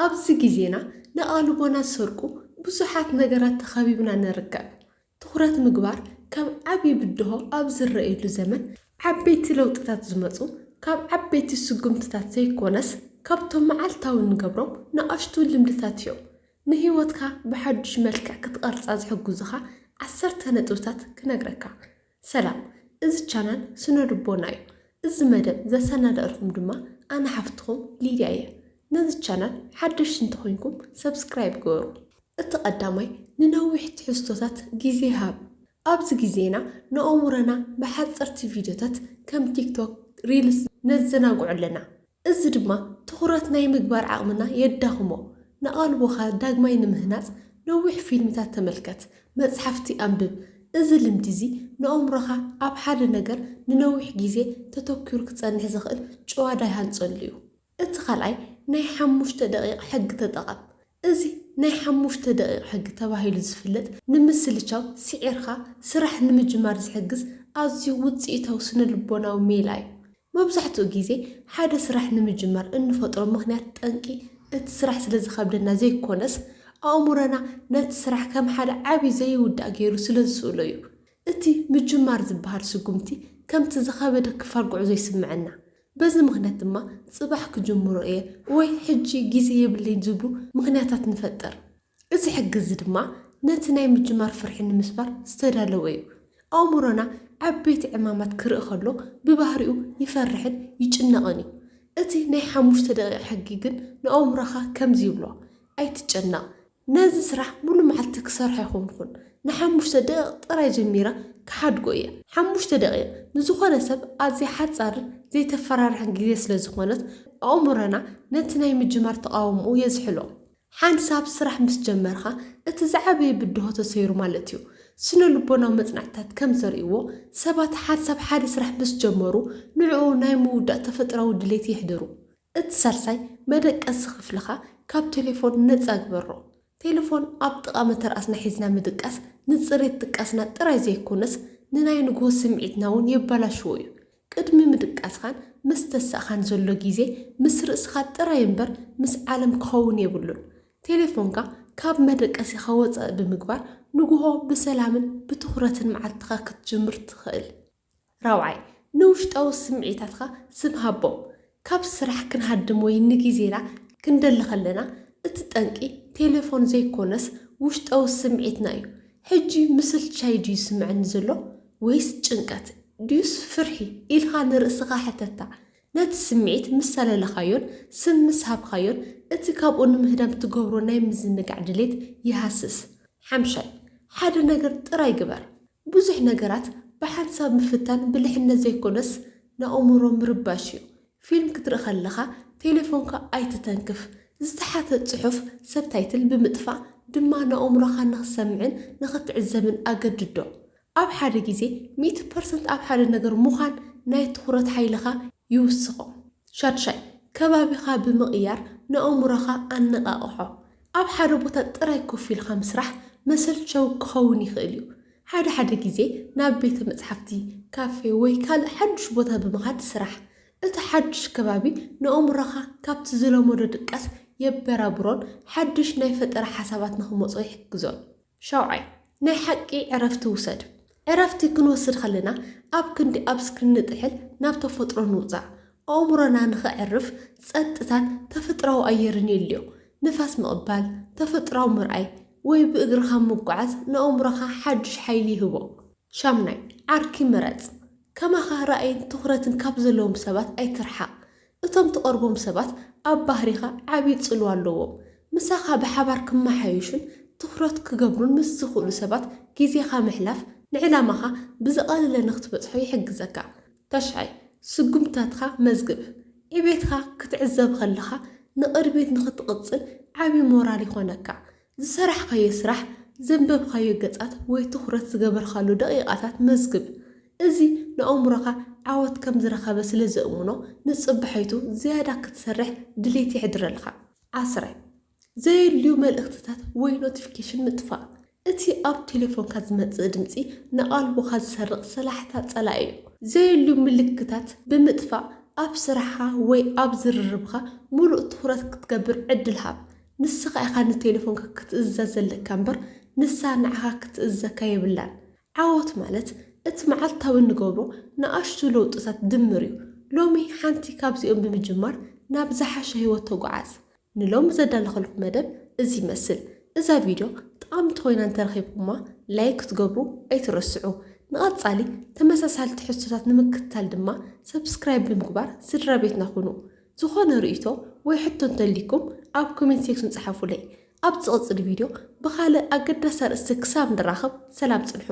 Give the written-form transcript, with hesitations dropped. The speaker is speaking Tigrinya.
ኣብዚ ጊዜና ንኣልቦና ዝሰርቁ ብዙሓት ነገራት ተኸቢብና ንርከብ። ትኹረት ምግባር ከም ዓብዪ ብድሆ ኣብ ዝረአየሉ ዘመን ዓበይቲ ለውጥታት ዝመፁ ካብ ዓበይቲ ስጉምትታት ዘይኮነስ ካብቶም መዓልታዊ ንገብሮም ንኣሽቱ ልምድታት እዮም። ንህይወትካ ብሓዱሽ መልክዕ ክትቐርፃ ዝሕግዙኻ 10 ነጥብታት ክነግረካ። ሰላም፣ እዚ ቻናል ስነ ልቦና እዩ። እዚ መደብ ዘሰናድአልኩም ድማ ኣነ ሓፍትኩም ሊድያ እየ። ነዚ ቻናል ሓደሽ እንተኮይንኩም ሰብስክራይብ ገበሩ። እቲ ቀዳማይ ንነዊሕ ትሕዝቶታት ግዜ ሃብ። ኣብዚ ጊዜና ንኣእሙሮና ብሓፀርቲ ቪድዮታት ከም ቲክቶክ ሪልስ ነዘናግዑ ኣለና። እዚ ድማ ትኹረት ናይ ምግባር ዓቕምና የዳኽሞ። ንኣልቦኻ ዳግማይ ንምህናፅ ነዊሕ ፊልምታት ተመልከት፣ መፅሓፍቲ ኣንብብ። እዚ ልምዲ እዚ ንኣእምሮኻ ኣብ ሓደ ነገር ንነዊሕ ግዜ ተተኪሩ ክፀንሕ ዝኽእል ጨዋዳ ይሃንፀሉ እዩ። እቲ ካልኣይ ናይ 5 ደቂቕ ሕጊ ተጠቐም። እዚ ናይ 5 ደቂቕ ሕጊ ተባሂሉ ዝፍለጥ ንምስልቻው ስዒርካ ስራሕ ንምጅማር ዝሕግዝ ኣዝዩ ውፅኢታዊ ስነ ልቦናዊ ሜላ እዩ። መብዛሕትኡ ግዜ ሓደ ስራሕ ንምጅማር እንፈጥሮ ምክንያት ጠንቂ እቲ ስራሕ ስለ ዝከብደና ዘይኮነስ ኣእሙሮና ነቲ ስራሕ ከም ሓደ ዓብዪ ዘይውዳእ ገይሩ ስለ ዝስእሎ እዩ። እቲ ምጅማር ዝበሃል ስጉምቲ ከምቲ ዝኸበደ ክፋል ጉዕዞ ይስምዐና። በዚ ምክንያት ድማ ፅባሕ ክጅምሮ እየ ወይ ሕጂ ግዜ የብለኝ ዝብሉ ምክንያታት ንፈጥር። እዚ ሕግዝ ድማ ነቲ ናይ ምጅማር ፍርሒ ንምስባር ዝተዳለወ እዩ። ኣእሙሮና ዓበይቲ ዕማማት ክርኢ ከሎ ብባህሪኡ ይፈርሕን ይጭነቕን እዩ። እቲ ናይ 5 ደቂቕ ሕጊ ግን ንኣእሙሮኻ ከምዚ ይብሎ፣ ኣይትጨነቕ፣ ነዚ ስራሕ ሙሉእ መዓልቲ ክሰርሖ ይኹን ን5 ደቂቕ ጥራይ ጀሚረ ክሓድጎ እየ። 5 ደቂቕ ንዝኾነ ሰብ ኣዝያ ሓፃርን ዘይተፈራርሕን ግዜ ስለ ዝኾነት ኣእሙሮና ነቲ ናይ ምጅማር ተቃውምኡ የዝሕሎ። ሓንሳብ ስራሕ ምስ ጀመርካ እቲ ዝዓበየ ብድሆ ተሰይሩ ማለት እዩ። ስነ ልቦናዊ መፅናዕትታት ከም ዘርእይዎ ሰባት ሓንሳብ ሓደ ስራሕ ምስ ጀመሩ ንዕኡ ናይ ምውዳእ ተፈጥራዊ ድሌት ይሕድሩ። እቲ ሳልሳይ መደቀሲ ክፍልካ ካብ ቴሌፎን ነፃ ግበሮ። ቴሌፎን ኣብ ጥቓ መተርኣስና ሒዝና ምድቃስ ንፅሬት ጥቃስና ጥራይ ዘይኮነስ ንናይ ንግሆ ስምዒትና እውን የባላሽዎ እዩ። ቅድሚ ምድቃስኻን ምስ ተሳእኻን ዘሎ ግዜ ምስ ርእስኻ ጥራይ እምበር ምስ ዓለም ክኸውን የብሉን። ቴሌፎንካ ካብ መደቀሲኻ ወፃእ ብምግባር ንግሆ ብሰላምን ብትኹረትን መዓልትኻ ክትጅምር ትኽእል። ራብዓይ ንውሽጣዊ ስምዒታትካ ስም ሃቦም። ካብ ስራሕ ክንሃድም ወይ ንግዜና ክንደሊ ከለና እቲ ጠንቂ ቴሌፎን ዘይኮነስ ውሽጣዊ ስምዒትና እዩ። ሕጂ ምስልቻይ ድዩ ይስምዐኒ ዘሎ ወይስ ጭንቀት ድዩስ ፍርሒ ኢልካ ንርእስኻ ሕተታ። ነቲ ስምዒት ምስ ሰለለኻዮን ስም ምስ ሃብካዮን እቲ ካብኡ ንምህዳም ትገብሮ ናይ ምዝንጋዕ ድሌት ይሃስስ። ሓምሻይ ሓደ ነገር ጥራይ ግበር። ብዙሕ ነገራት ብሓንሳብ ምፍታን ብልሕነት ዘይኮነስ ንኣእምሮ ምርባሽ እዩ። ፊልም ክትርኢ ከለኻ ቴሌፎንካ ኣይትተንክፍ። ዝተሓተ ፅሑፍ ሰብታይትል ብምጥፋእ ድማ ንኣእምሮኻ ንክሰምዕን ንክትዕዘብን ኣገድዶ። ኣብ ሓደ ግዜ 100% ኣብ ሓደ ነገር ምዃን ናይ ትኹረት ሓይልኻ ይውስኾ። ሻድሻይ ከባቢኻ ብምቕያር ንኣእምሮኻ ኣነቃቕሖ። ኣብ ሓደ ቦታ ጥራይ ኮፍ ኢልካ ምስራሕ መሰልቸዊ ክኸውን ይኽእል እዩ። ሓደ ግዜ ናብ ቤተ መፅሓፍቲ፣ ካፌ ወይ ካልእ ሓዱሽ ቦታ ብምኻድ ስራሕ። እቲ ሓዱሽ ከባቢ ንኣእምሮኻ ካብቲ ዝለመዶ ድቃስ የበራብሮን ሓዱሽ ናይ ፈጠራ ሓሳባት ንክመፁ ይሕግዞን። ሻውዓይ ናይ ሓቂ ዕረፍቲ ውሰድ። ዕረፍቲ ክንወስድ ከለና ኣብ ክንዲ ኣብ ስክሪን ንጥሕል ናብ ተፈጥሮ ንውፃእ። ኣእምሮና ንኽዕርፍ ፀጥታን ተፈጥራዊ ኣየርን የልዮ። ንፋስ ምቕባል፣ ተፈጥራዊ ምርኣይ ወይ ብእግርኻ ምጓዓዝ ንኣእምሮኻ ሓዱሽ ሓይሊ ይህቦ። ሻምናይ ዓርኪ ምረፅ። ከማኻ ራእይን ትኹረትን ካብ ዘለዎም ሰባት ኣይትርሓቕ። እቶም ትቐርቦም ሰባት ኣብ ባህሪኻ ዓብዪ ፅልዋ ኣለዎም። ምሳኻ ብሓባር ክመሓየሹን ትኹረት ክገብሩን ምስ ዝኽእሉ ሰባት ግዜኻ ምሕላፍ ንዕላማኻ ብዝቐለለ ንክትበፅሖ ይሕግዘካ። ተሽዓይ ስጉምታትካ መዝግብ። ዕቤትካ ክትዕዘብ ከለኻ ንቕድሚት ንኽትቕፅል ዓብዪ ሞራል ይኾነካ። ዝሰራሕካዮ ስራሕ፣ ዘንበብካዮ ገጻት ወይ ትኹረት ዝገበርካሉ ደቂቓታት መዝግብ። እዚ ንኣእምሮኻ ዓወት ከም ዝረኸበ ስለ ዘእሙኖ ንፅባሐይቱ ዝያዳ ክትሰርሕ ድሌት ይሕድረልካ። 10 ዘየድልዩ መልእኽትታት ወይ ኖቲፊኬሽን ምጥፋእ። እቲ ኣብ ቴሌፎንካ ዝመፅእ ድምፂ ንቓልቦኻ ዝሰርቕ ሰላሕታ ፀላኢ እዩ። ዘየድልዩ ምልክታት ብምጥፋእ ኣብ ስራሕኻ ወይ ኣብ ዝርርብካ ሙሉእ ትኹረት ክትገብር ዕድል ሃብ። ንስኻ ኢኻ ንቴሌፎንካ ክትእዘዝ ዘለካ እምበር ንሳ ንዓኻ ክትእዘካ የብላን። ዓወት ማለት እቲ መዓልታዊ ንገብሮ ንኣሽቱ ለውጥታት ድምር እዩ። ሎሚ ሓንቲ ካብዚኦም ብምጅማር ናብ ዝሓሸ ህይወት ተጓዓዝ። ንሎሚ ዘዳለኸልኩ መደብ እዚ ይመስል። እዛ ቪድዮ ጠቃምቲ ኮይና እንተረኺብኩማ ላይክ ክትገብሩ ኣይትረስዑ። ንቐጻሊ ተመሳሳልቲ ሕቶታት ንምክትታል ድማ ሰብስክራይብ ብምግባር ስድራ ቤትና ኩኑ። ዝኾነ ርእይቶ ወይ ሕቶ እንተልይኩም ኣብ ኮሜንት ሴክሽን ጻሓፉለይ። ኣብ ዝቕጽል ቪድዮ ብኻልእ ኣገዳሲ ኣርእስቲ ክሳብ ንራኸብ ሰላም ጽንሑ።